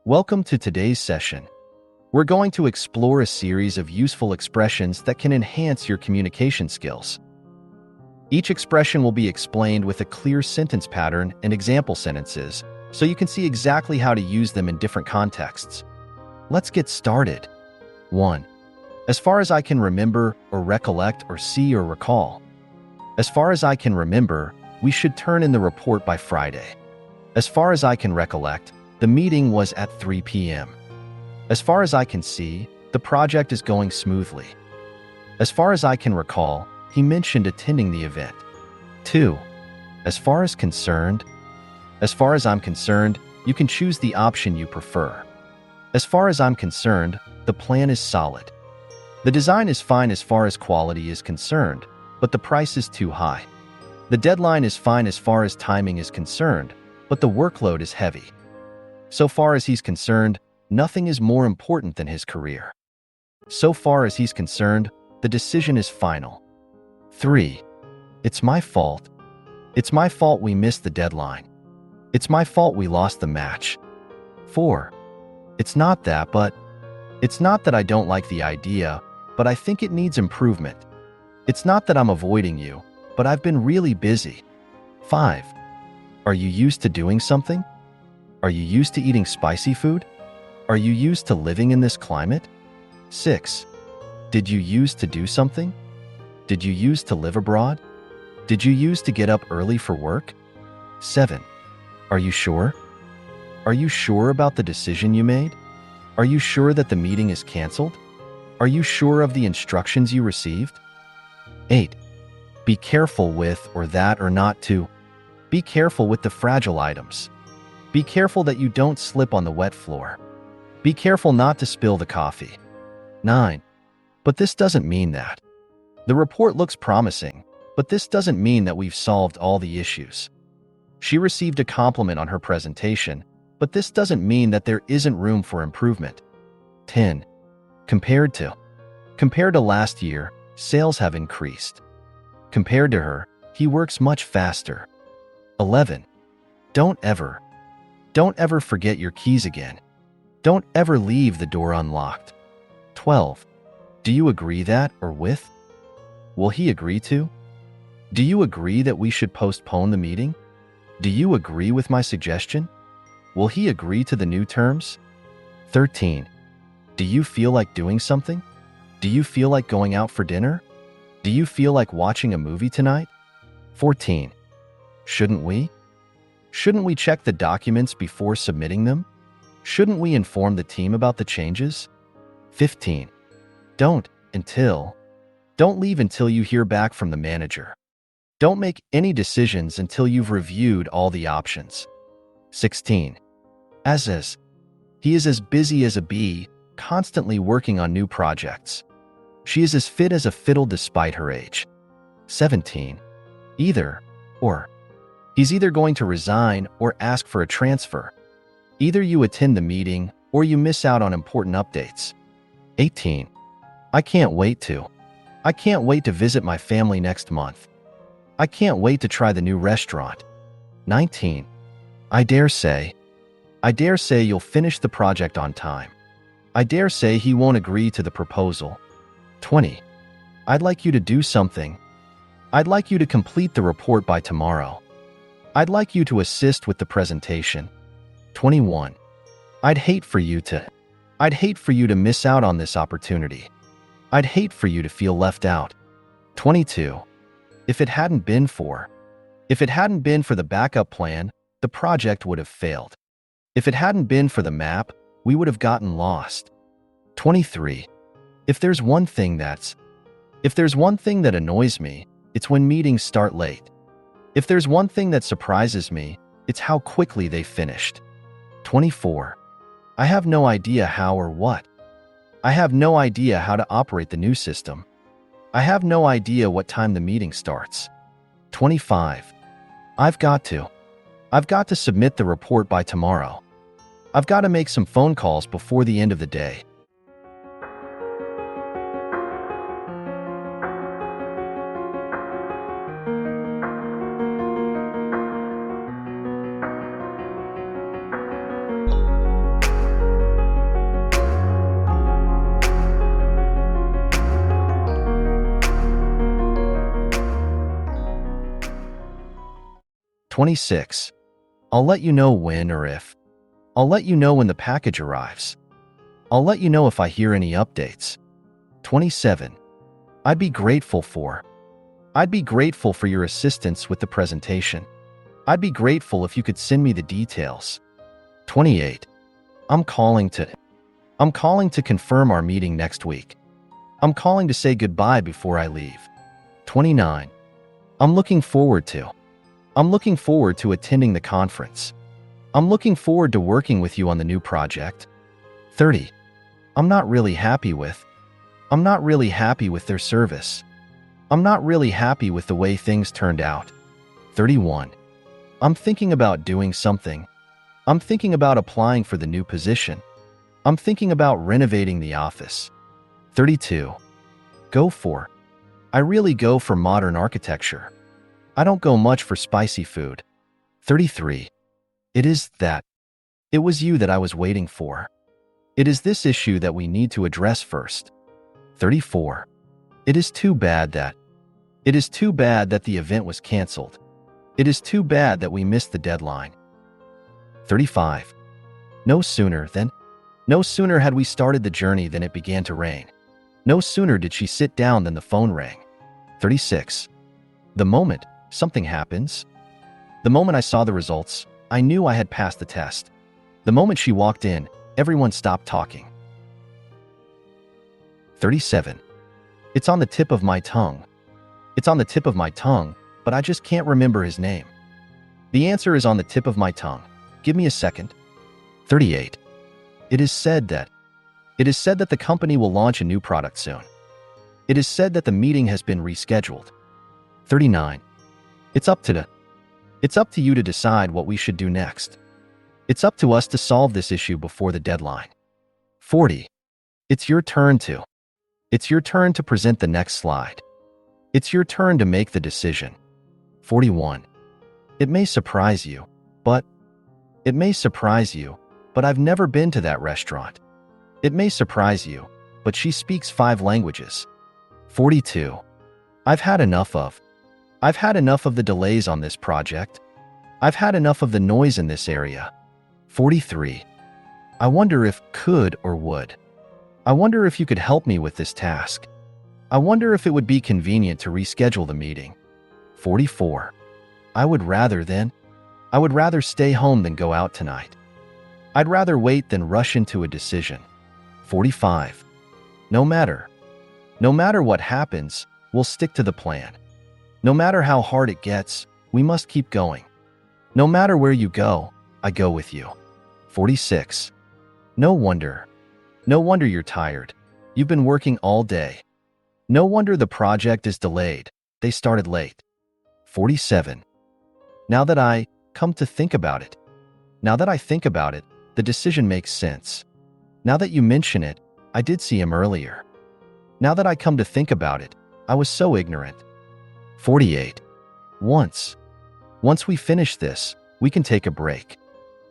Welcome to today's session. We're going to explore a series of useful expressions that can enhance your communication skills. Each expression will be explained with a clear sentence pattern and example sentences, so you can see exactly how to use them in different contexts. Let's get started. 1. As far as I can remember or recollect or see or recall. As far as I can remember, we should turn in the report by Friday. As far as I can recollect, the meeting was at 3 p.m. As far as I can see, the project is going smoothly. As far as I can recall, he mentioned attending the event. 2. As far as concerned. As far as I'm concerned, you can choose the option you prefer. As far as I'm concerned, the plan is solid. The design is fine as far as quality is concerned, but the price is too high. The deadline is fine as far as timing is concerned, but the workload is heavy. So far as he's concerned, nothing is more important than his career. So far as he's concerned, the decision is final. 3. It's my fault. It's my fault we missed the deadline. It's my fault we lost the match. 4. It's not that, but it's not that I don't like the idea, but I think it needs improvement. It's not that I'm avoiding you, but I've been really busy. 5. Are you used to doing something? Are you used to eating spicy food? Are you used to living in this climate? 6. Did you used to do something? Did you used to live abroad? Did you used to get up early for work? 7. Are you sure? Are you sure about the decision you made? Are you sure that the meeting is canceled? Are you sure of the instructions you received? 8. Be careful with or that or not to. Be careful with the fragile items. Be careful that you don't slip on the wet floor. Be careful not to spill the coffee. 9. But this doesn't mean that. The report looks promising, but this doesn't mean that we've solved all the issues. She received a compliment on her presentation, but this doesn't mean that there isn't room for improvement. 10. Compared to last year, sales have increased. Compared to her, he works much faster. 11. Don't ever forget your keys again. Don't ever leave the door unlocked. 12. Do you agree that or with? Will he agree to? Do you agree that we should postpone the meeting? Do you agree with my suggestion? Will he agree to the new terms? 13. Do you feel like doing something? Do you feel like going out for dinner? Do you feel like watching a movie tonight? 14. Shouldn't we? Shouldn't we check the documents before submitting them? Shouldn't we inform the team about the changes? 15. Don't leave until you hear back from the manager. Don't make any decisions until you've reviewed all the options. 16. He is as busy as a bee, constantly working on new projects. She is as fit as a fiddle despite her age. 17. Either or. He's either going to resign or ask for a transfer. Either you attend the meeting or you miss out on important updates. 18. I can't wait to visit my family next month. I can't wait to try the new restaurant. 19. I dare say you'll finish the project on time. I dare say he won't agree to the proposal. 20. I'd like you to do something. I'd like you to complete the report by tomorrow. I'd like you to assist with the presentation. 21. I'd hate for you to miss out on this opportunity. I'd hate for you to feel left out. 22. If it hadn't been for the backup plan, the project would have failed. If it hadn't been for the map, we would have gotten lost. 23. If there's one thing that annoys me, it's when meetings start late. If there's one thing that surprises me, it's how quickly they finished. 24. I have no idea how or what. I have no idea how to operate the new system. I have no idea what time the meeting starts. 25. I've got to submit the report by tomorrow. I've got to make some phone calls before the end of the day. 26. I'll let you know when or if. I'll let you know when the package arrives. I'll let you know if I hear any updates. 27. I'd be grateful for. I'd be grateful for your assistance with the presentation. I'd be grateful if you could send me the details. 28. I'm calling to confirm our meeting next week. I'm calling to say goodbye before I leave. 29. I'm looking forward to attending the conference. I'm looking forward to working with you on the new project. 30. I'm not really happy with their service. I'm not really happy with the way things turned out. 31. I'm thinking about doing something. I'm thinking about applying for the new position. I'm thinking about renovating the office. 32. I really go for modern architecture. I don't go much for spicy food. 33. It was you that I was waiting for. It is this issue that we need to address first. 34. It is too bad that the event was canceled. It is too bad that we missed the deadline. 35. No sooner had we started the journey than it began to rain. No sooner did she sit down than the phone rang. 36. The moment something happens. The moment I saw the results, I knew I had passed the test. The moment she walked in, everyone stopped talking. 37. It's on the tip of my tongue. It's on the tip of my tongue, but I just can't remember his name. The answer is on the tip of my tongue. Give me a second. 38. It is said that the company will launch a new product soon. It is said that the meeting has been rescheduled. 39. It's up to you to decide what we should do next. It's up to us to solve this issue before the deadline. 40. It's your turn to present the next slide. It's your turn to make the decision. 41. It may surprise you, but I've never been to that restaurant. It may surprise you, but she speaks 5 languages. 42. I've had enough of the delays on this project. I've had enough of the noise in this area. 43. I wonder if could or would. I wonder if you could help me with this task. I wonder if it would be convenient to reschedule the meeting. 44. I would rather stay home than go out tonight. I'd rather wait than rush into a decision. 45. No matter what happens, we'll stick to the plan. No matter how hard it gets, we must keep going. No matter where you go, I go with you. 46. No wonder you're tired. You've been working all day. No wonder the project is delayed. They started late. 47. Now that I think about it, the decision makes sense. Now that you mention it, I did see him earlier. Now that I come to think about it, I was so ignorant. 48. Once we finish this, we can take a break.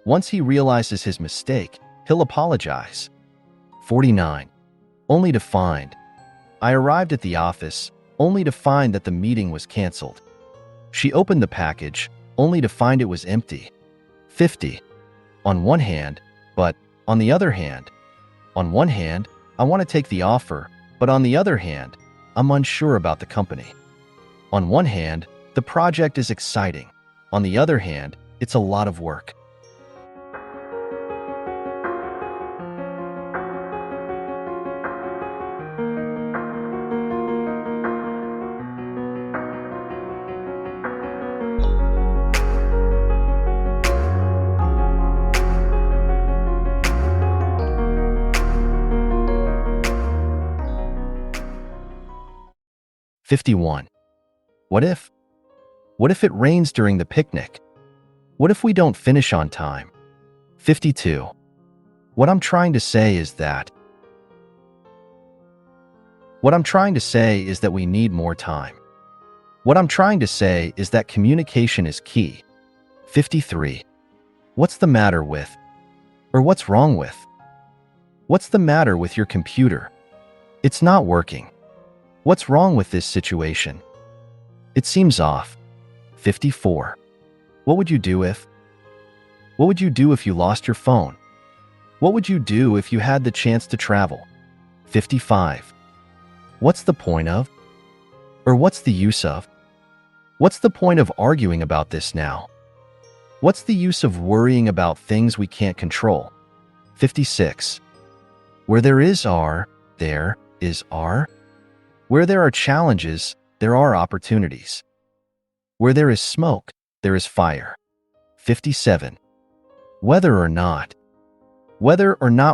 Once he realizes his mistake, he'll apologize. 49. Only to find. I arrived at the office, only to find that the meeting was canceled. She opened the package, only to find it was empty. 50. On one hand, I want to take the offer, but on the other hand, I'm unsure about the company. On one hand, the project is exciting. On the other hand, it's a lot of work. "51. What if it rains during the picnic? What if we don't finish on time?" 52. What I'm trying to say is that we need more time. What I'm trying to say is that communication is key. 53. What's the matter with, or what's wrong with? What's the matter with your computer? It's not working. What's wrong with this situation? It seems off. 54. What would you do if? What would you do if you lost your phone? What would you do if you had the chance to travel? 55. What's the point of? Or what's the use of? What's the point of arguing about this now? What's the use of worrying about things we can't control? 56. Where there is R, there is R. Where there are challenges, there are opportunities. Where there is smoke, there is fire. 57. Whether or not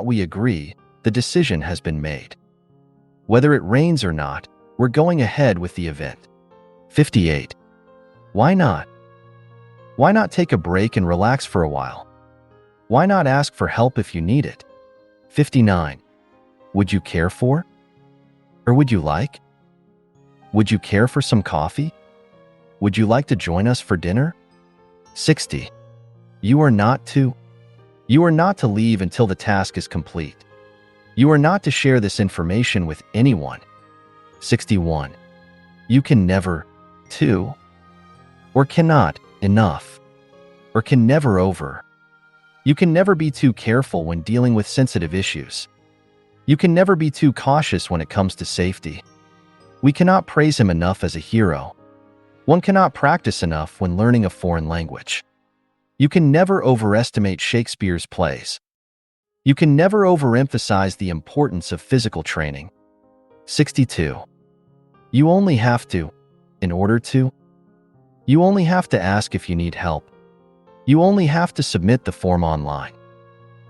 we agree, the decision has been made. Whether it rains or not, we're going ahead with the event. 58. Why not? Why not take a break and relax for a while? Why not ask for help if you need it? 59. Would you care for? Or would you like? Would you care for some coffee? Would you like to join us for dinner? 60. You are not to leave until the task is complete. You are not to share this information with anyone. 61. You can never, too, or cannot, enough, or can never over. You can never be too careful when dealing with sensitive issues. You can never be too cautious when it comes to safety. We cannot praise him enough as a hero. One cannot practice enough when learning a foreign language. You can never overestimate Shakespeare's plays. You can never overemphasize the importance of physical training. 62. You only have to, in order to. You only have to ask if you need help. You only have to submit the form online.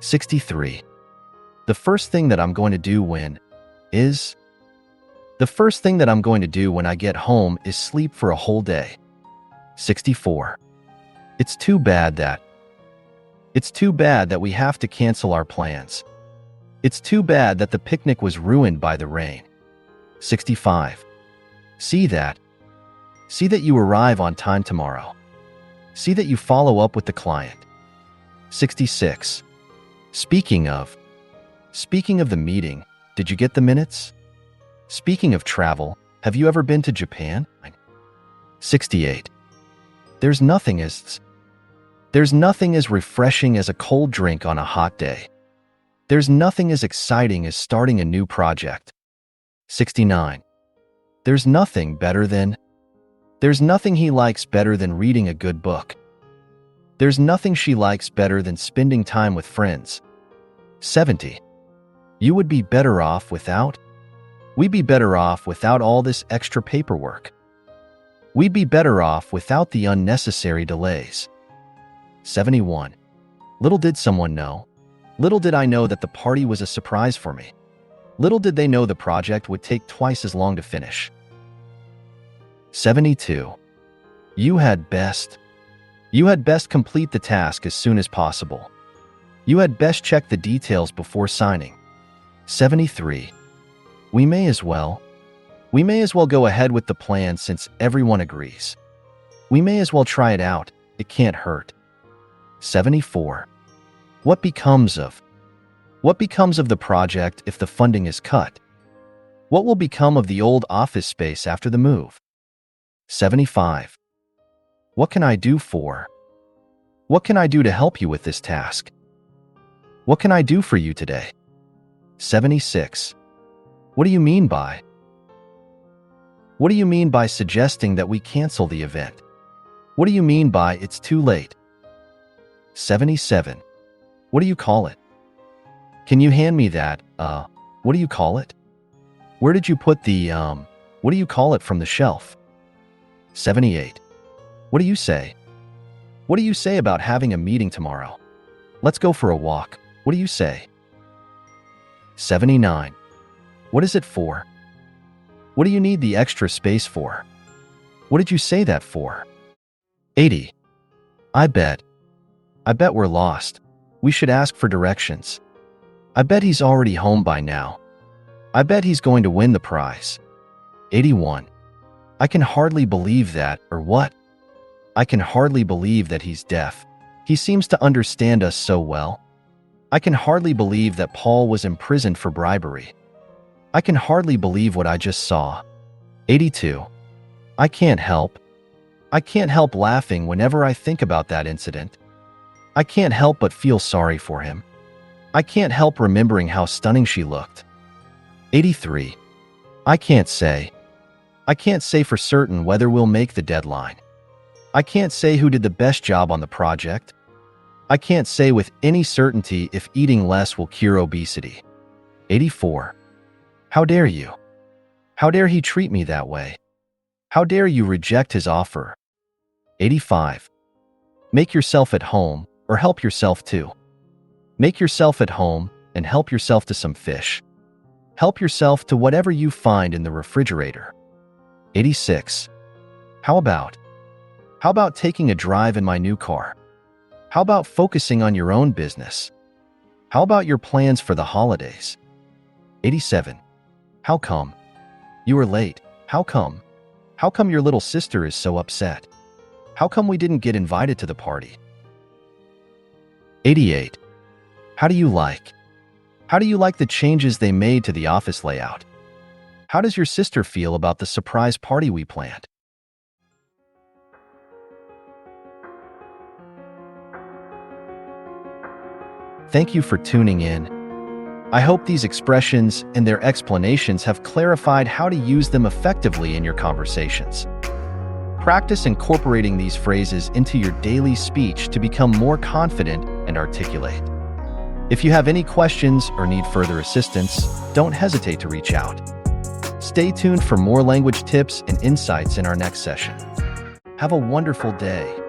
63. The first thing that I'm going to do when I get home is sleep for a whole day. 64. It's too bad that we have to cancel our plans. It's too bad that the picnic was ruined by the rain. 65. See that you arrive on time tomorrow. See that you follow up with the client. 66. Speaking of the meeting, did you get the minutes? Speaking of travel, have you ever been to Japan? 68. There's nothing as refreshing as a cold drink on a hot day. There's nothing as exciting as starting a new project. 69. There's nothing he likes better than reading a good book. There's nothing she likes better than spending time with friends. 70. We'd be better off without all this extra paperwork. We'd be better off without the unnecessary delays. 71. Little did someone know. Little did I know that the party was a surprise for me. Little did they know the project would take twice as long to finish. 72. You had best complete the task as soon as possible. You had best check the details before signing. 73. We may as well go ahead with the plan since everyone agrees. We may as well try it out. It can't hurt. 74. What becomes of the project if the funding is cut? What will become of the old office space after the move? 75. What can I do to help you with this task? What can I do for you today? 76. What do you mean by suggesting that we cancel the event? What do you mean by it's too late? 77. What do you call it? Can you hand me that, what do you call it? Where did you put the, what do you call it from the shelf? 78. What do you say? What do you say about having a meeting tomorrow? Let's go for a walk. What do you say? 79. What is it for? What do you need the extra space for? What did you say that for? 80. I bet we're lost. We should ask for directions. I bet he's already home by now. I bet he's going to win the prize. 81. I can hardly believe that, or what? I can hardly believe that he's deaf. He seems to understand us so well. I can hardly believe that Paul was imprisoned for bribery. I can hardly believe what I just saw. 82. I can't help I can't help laughing whenever I think about that incident. I can't help but feel sorry for him. I can't help remembering how stunning she looked. 83. I can't say. I can't say for certain whether we'll make the deadline. I can't say who did the best job on the project. I can't say with any certainty if eating less will cure obesity. 84. How dare you? How dare he treat me that way? How dare you reject his offer? 85. Make yourself at home or help yourself too. Make yourself at home and help yourself to some fish. Help yourself to whatever you find in the refrigerator. 86. How about taking a drive in my new car? How about focusing on your own business? How about your plans for the holidays? 87. How come? You were late. How come? How come your little sister is so upset? How come we didn't get invited to the party? 88. How do you like? How do you like the changes they made to the office layout? How does your sister feel about the surprise party we planned? Thank you for tuning in. I hope these expressions and their explanations have clarified how to use them effectively in your conversations. Practice incorporating these phrases into your daily speech to become more confident and articulate. If you have any questions or need further assistance, don't hesitate to reach out. Stay tuned for more language tips and insights in our next session. Have a wonderful day.